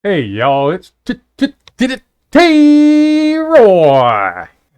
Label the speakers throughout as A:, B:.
A: Hey y'all, it's T-Roy.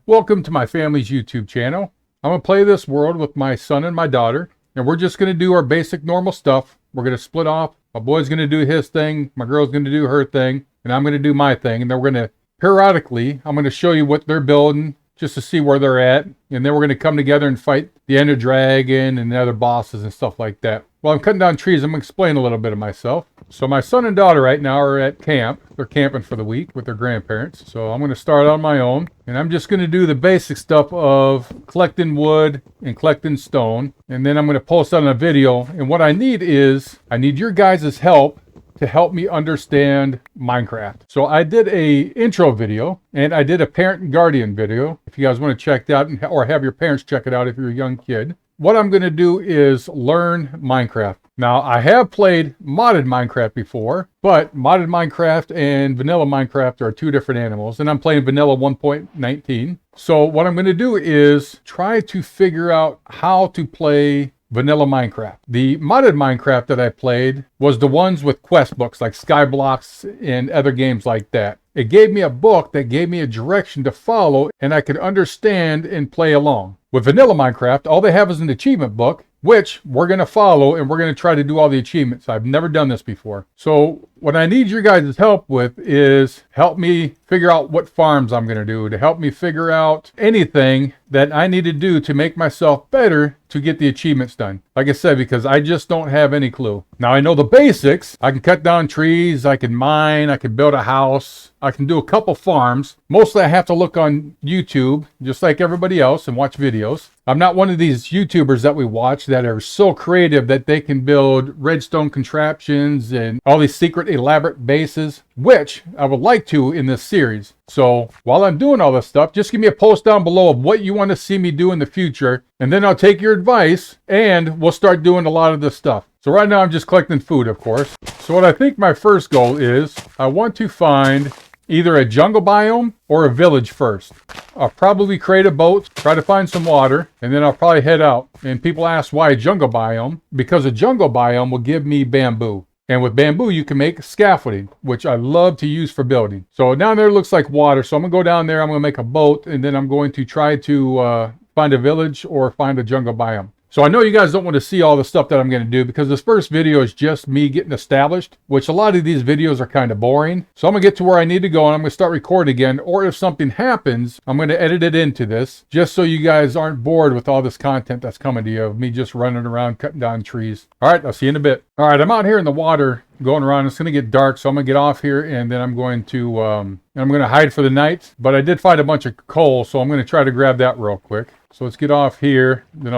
A: Welcome to my family's YouTube channel. I'm gonna play this world with my son and my daughter, and we're just gonna do our basic normal stuff. We're gonna split off. My boy's gonna do his thing, my girl's gonna do her thing, and I'm gonna do my thing. And then we're gonna periodically, I'm gonna show you what they're building just to see where they're at, and then we're gonna come together and fight the Ender Dragon and the other bosses and stuff like that. While I'm cutting down trees, I'm gonna explain a little bit of myself. So my son and daughter right now are at camp. They're camping for the week with their grandparents. So I'm going to start on my own. And I'm just going to do the basic stuff of collecting wood and collecting stone. And then I'm going to post on a video. And what I need your guys' help to help me understand Minecraft. So I did a intro video and I did a parent and guardian video. If you guys want to check that out or have your parents check it out if you're a young kid. What I'm going to do is learn Minecraft. Now, I have played modded Minecraft before, but modded Minecraft and vanilla Minecraft are two different animals, and I'm playing vanilla 1.19. So what I'm going to do is try to figure out how to play vanilla Minecraft. The modded Minecraft that I played was the ones with quest books like Skyblocks and other games like that. It gave me a book that gave me a direction to follow, and I could understand and play along. With vanilla Minecraft, all they have is an achievement book, which we're going to follow, and we're going to try to do all the achievements. I've never done this before. So what I need your guys' help with is help me figure out what farms I'm going to do, to help me figure out anything that I need to do to make myself better to get the achievements done. Like I said, because I just don't have any clue. Now I know the basics. I can cut down trees, I can mine, I can build a house, I can do a couple farms. Mostly I have to look on YouTube, just like everybody else, and watch videos. I'm not one of these YouTubers that we watch that are so creative that they can build redstone contraptions and all these secret elaborate bases, which I would like to in this series. So while I'm doing all this stuff, just give me a post down below of what you want to see me do in the future, and then I'll take your advice and we'll start doing a lot of this stuff. So right now I'm just collecting food, of course. So what I think my first goal is, I want to find either a jungle biome or a village first. I'll probably create a boat, try to find some water, and then I'll probably head out. And people ask why a jungle biome? Because a jungle biome will give me bamboo. And with bamboo, you can make scaffolding, which I love to use for building. So down there looks like water. So I'm going to go down there, I'm going to make a boat, and then I'm going to try to find a village or find a jungle biome. So I know you guys don't want to see all the stuff that I'm going to do because this first video is just me getting established, which a lot of these videos are kind of boring. So I'm going to get to where I need to go and I'm going to start recording again. Or if something happens, I'm going to edit it into this just so you guys aren't bored with all this content that's coming to you of me just running around cutting down trees. All right, I'll see you in a bit. All right, I'm out here in the water going around. It's going to get dark, so I'm going to get off here and then I'm going to hide for the night. But I did find a bunch of coal, so I'm going to try to grab that real quick. So let's get off here, then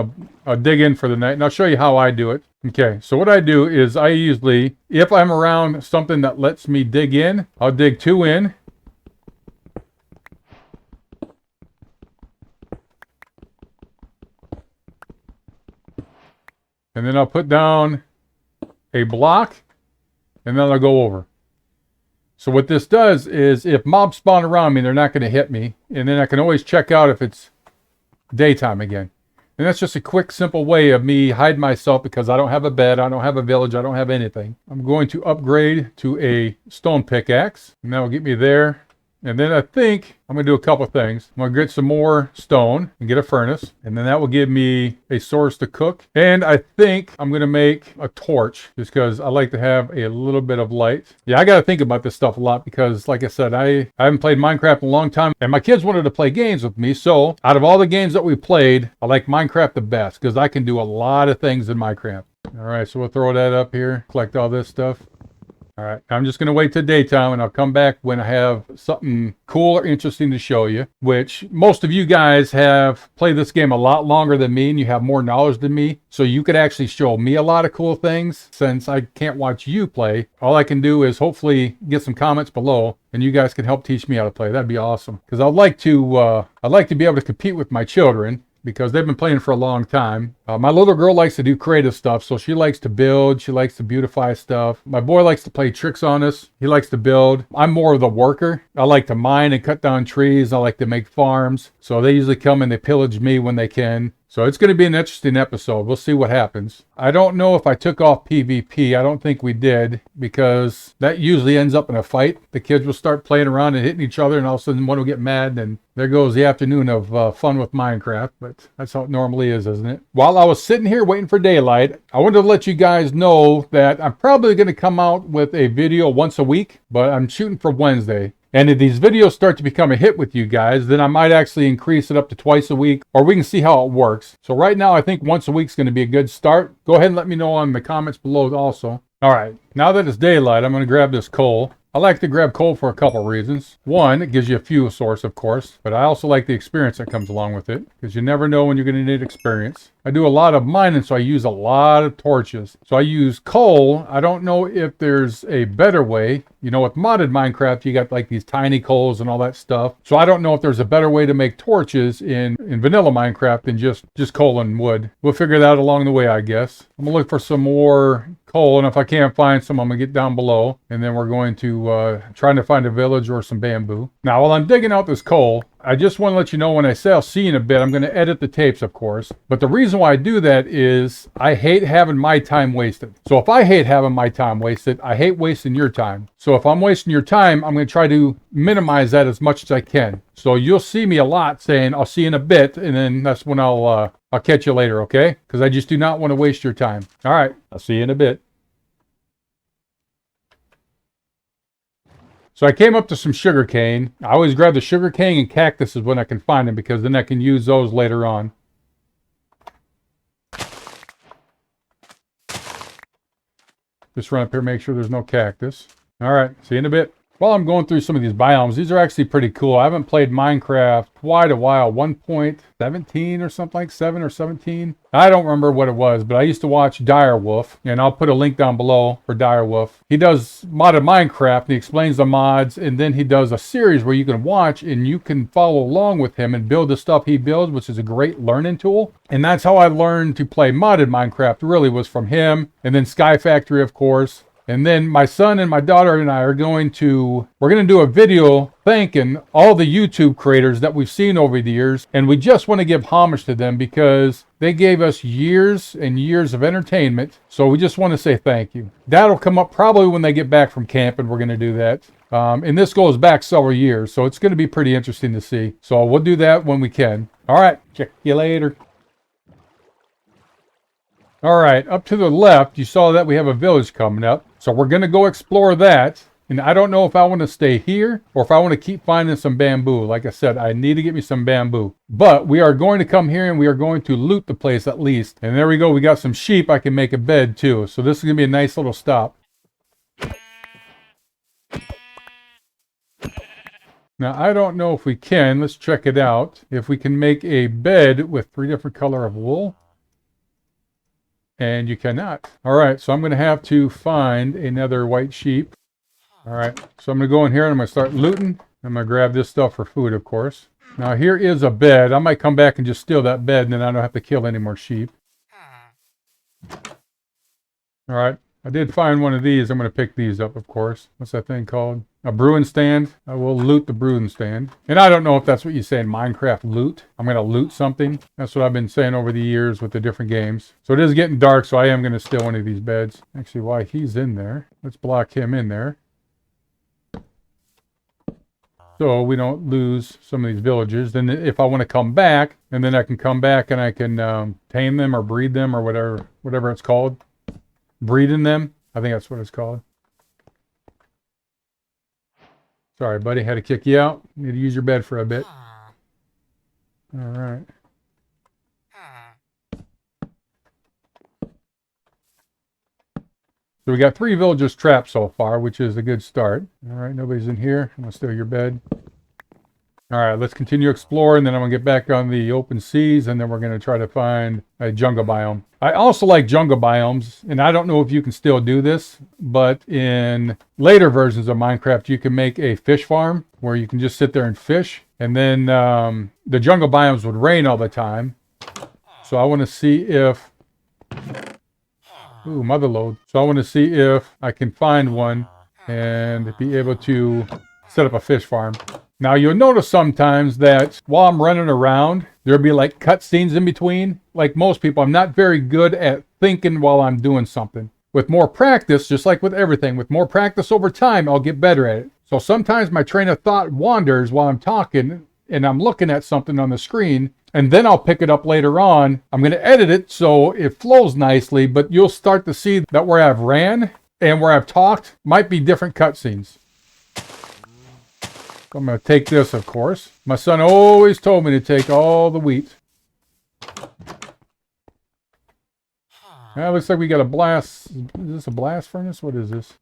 A: I'll dig in for the night, and I'll show you how I do it. Okay, so what I do is I usually, if I'm around something that lets me dig in, I'll dig 2 in. And then I'll put down a block, and then I'll go over. So what this does is if mobs spawn around me, they're not going to hit me, and then I can always check out if it's daytime again. And that's just a quick, simple way of me hiding myself because I don't have a bed, I don't have a village, I don't have anything. I'm going to upgrade to a stone pickaxe, and that will get me there. And then I think I'm going to do a couple things. I'm going to get some more stone and get a furnace. And then that will give me a source to cook. And I think I'm going to make a torch just because I like to have a little bit of light. Yeah, I got to think about this stuff a lot because, like I said, I haven't played Minecraft in a long time. And my kids wanted to play games with me. So out of all the games that we played, I like Minecraft the best because I can do a lot of things in Minecraft. All right, so we'll throw that up here, collect all this stuff. All right, I'm just going to wait till daytime and I'll come back when I have something cool or interesting to show you, which most of you guys have played this game a lot longer than me and you have more knowledge than me. So you could actually show me a lot of cool things since I can't watch you play. All I can do is hopefully get some comments below and you guys can help teach me how to play. That'd be awesome. Because I'd like to be able to compete with my children because they've been playing for a long time. My little girl likes to do creative stuff, so she likes to build, she likes to beautify stuff. My boy likes to play tricks on us, he likes to build. I'm more of the worker. I like to mine and cut down trees, I like to make farms. So they usually come and they pillage me when they can. So it's going to be an interesting episode. We'll see what happens. I don't know if I took off PvP. I don't think we did, because that usually ends up in a fight. The kids will start playing around and hitting each other, and all of a sudden one will get mad, and there goes the afternoon of fun with Minecraft. But that's how it normally is, isn't it? While I was sitting here waiting for daylight, I wanted to let you guys know that I'm probably going to come out with a video once a week, but I'm shooting for Wednesday. And if these videos start to become a hit with you guys, then I might actually increase it up to twice a week, or we can see how it works. So right now, I think once a week is going to be a good start. Go ahead and let me know in the comments below also. All right, now that it's daylight, I'm going to grab this coal. I like to grab coal for a couple reasons. One, it gives you a fuel source, of course, but I also like the experience that comes along with it, because you never know when you're going to need experience. I do a lot of mining, so I use a lot of torches. So I use coal. I don't know if there's a better way. You know, with modded Minecraft, you got like these tiny coals and all that stuff. So I don't know if there's a better way to make torches in vanilla Minecraft than just coal and wood. We'll figure that out along the way, I guess. I'm going to look for some more coal, and if I can't find some, I'm going to get down below, and then we're going to try to find a village or some bamboo. Now, while I'm digging out this coal, I just want to let you know, when I say I'll see you in a bit, I'm going to edit the tapes, of course. But the reason why I do that is I hate having my time wasted. So if I hate having my time wasted, I hate wasting your time. So if I'm wasting your time, I'm going to try to minimize that as much as I can. So you'll see me a lot saying, I'll see you in a bit, and then that's when I'll catch you later, okay? Because I just do not want to waste your time. All right, I'll see you in a bit. So I came up to some sugar cane. I always grab the sugar cane and cactuses when I can find them, because then I can use those later on. Just run up here, make sure there's no cactus. All right, see you in a bit. While I'm going through some of these biomes, these are actually pretty cool. I haven't played Minecraft quite a while, 1.17 or something, like 7 or 17. I don't remember what it was, but I used to watch Direwolf, and I'll put a link down below for Direwolf. He does modded Minecraft, and he explains the mods, and then he does a series where you can watch and you can follow along with him and build the stuff he builds, which is a great learning tool. And that's how I learned to play modded Minecraft, really was from him, and then Sky Factory, of course. And then my son and my daughter and I are going to do a video thanking all the YouTube creators that we've seen over the years. And we just want to give homage to them because they gave us years and years of entertainment. So we just want to say thank you. That'll come up probably when they get back from camp, and we're going to do that. And this goes back several years, so it's going to be pretty interesting to see. So we'll do that when we can. All right, check you later. All right, up to the left, you saw that we have a village coming up. So we're going to go explore that. And I don't know if I want to stay here or if I want to keep finding some bamboo. Like I said, I need to get me some bamboo. But we are going to come here and we are going to loot the place at least. And there we go. We got some sheep. I can make a bed too. So this is going to be a nice little stop. Now, I don't know if we can. Let's check it out. If we can make a bed with 3 different color of wool. And you cannot. All right, so I'm going to have to find another white sheep. All right, so I'm going to go in here and I'm going to start looting. I'm going to grab this stuff for food, of course. Now, here is a bed. I might come back and just steal that bed, and then I don't have to kill any more sheep. All right, I did find one of these. I'm going to pick these up, of course. What's that thing called? A brewing stand. I will loot the brewing stand. And I don't know if that's what you say in Minecraft, loot. I'm going to loot something. That's what I've been saying over the years with the different games. So it is getting dark, so I am going to steal one of these beds. Actually, while he's in there, let's block him in there, so we don't lose some of these villagers. Then if I want to come back, and then I can come back and I can tame them or breed them or whatever it's called. Breeding them. I think that's what it's called. Sorry, buddy. Had to kick you out. Need to use your bed for a bit. All right. So we got 3 villagers trapped so far, which is a good start. All right, nobody's in here. I'm going to steal your bed. All right, let's continue exploring. Then I'm going to get back on the open seas, and then we're going to try to find a jungle biome. I also like jungle biomes, and I don't know if you can still do this, but in later versions of Minecraft, you can make a fish farm where you can just sit there and fish. And then the jungle biomes would rain all the time. So I want to see if... Ooh, mother lode. So I want to see if I can find one and be able to set up a fish farm. Now you'll notice sometimes that while I'm running around, there'll be like cutscenes in between. Like most people, I'm not very good at thinking while I'm doing something. With more practice, just like with everything, with more practice over time, I'll get better at it. So sometimes my train of thought wanders while I'm talking and I'm looking at something on the screen, and then I'll pick it up later on. I'm going to edit it so it flows nicely, but you'll start to see that where I've ran and where I've talked might be different cutscenes. I'm going to take this, of course. My son always told me to take all the wheat. Now, looks like we got a blast. Is this a blast furnace? What is this?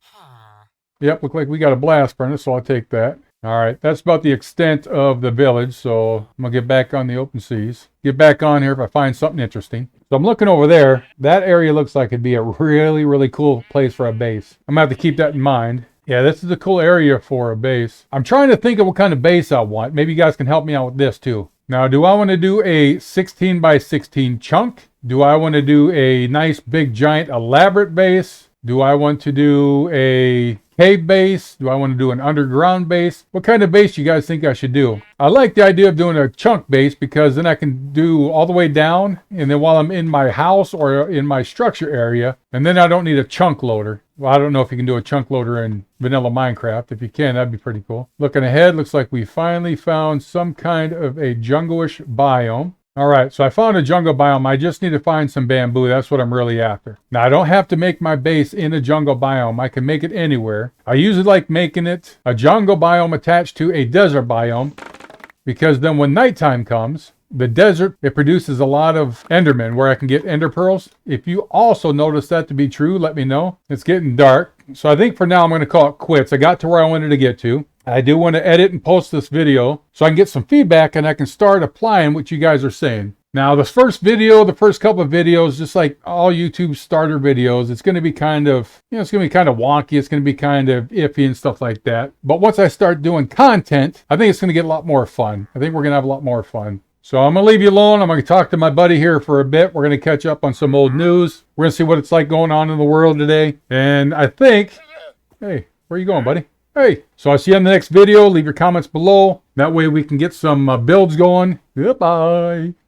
A: Yep, look like we got a blast furnace, so I'll take that. All right, that's about the extent of the village, so I'm going to get back on the open seas. Get back on here if I find something interesting. So I'm looking over there. That area looks like it'd be a really, really cool place for a base. I'm going to have to keep that in mind. Yeah, this is a cool area for a base. I'm trying to think of what kind of base I want. Maybe you guys can help me out with this too. Now, do I want to do a 16 by 16 chunk? Do I want to do a nice, big, giant, elaborate base? Do I want to do a cave base? Do I want to do an underground base? What kind of base you guys think I should do? I like the idea of doing a chunk base because then I can do all the way down, and then while I'm in my house or in my structure area, and then I don't need a chunk loader. Well, I don't know if you can do a chunk loader in vanilla Minecraft. If you can, that'd be pretty cool. Looking ahead, looks like we finally found some kind of a jungle-ish biome. All right, so I found a jungle biome. I just need to find some bamboo. That's what I'm really after. Now, I don't have to make my base in a jungle biome. I can make it anywhere. I usually like making it a jungle biome attached to a desert biome, because then when nighttime comes, the desert, it produces a lot of endermen where I can get ender pearls. If you also notice that to be true, let me know. It's getting dark. So I think for now I'm going to call it quits. I got to where I wanted to get to. I do want to edit and post this video so I can get some feedback and I can start applying what you guys are saying. Now, this first video, the first couple of videos, just like all YouTube starter videos, it's going to be kind of, it's going to be kind of wonky. It's going to be kind of iffy and stuff like that. But once I start doing content, I think it's going to get a lot more fun. I think we're going to have a lot more fun. So I'm going to leave you alone. I'm going to talk to my buddy here for a bit. We're going to catch up on some old news. We're going to see what it's like going on in the world today. And I think, hey, where are you going, buddy? Hey, so I'll see you in the next video. Leave your comments below. That way we can get some builds going. Goodbye.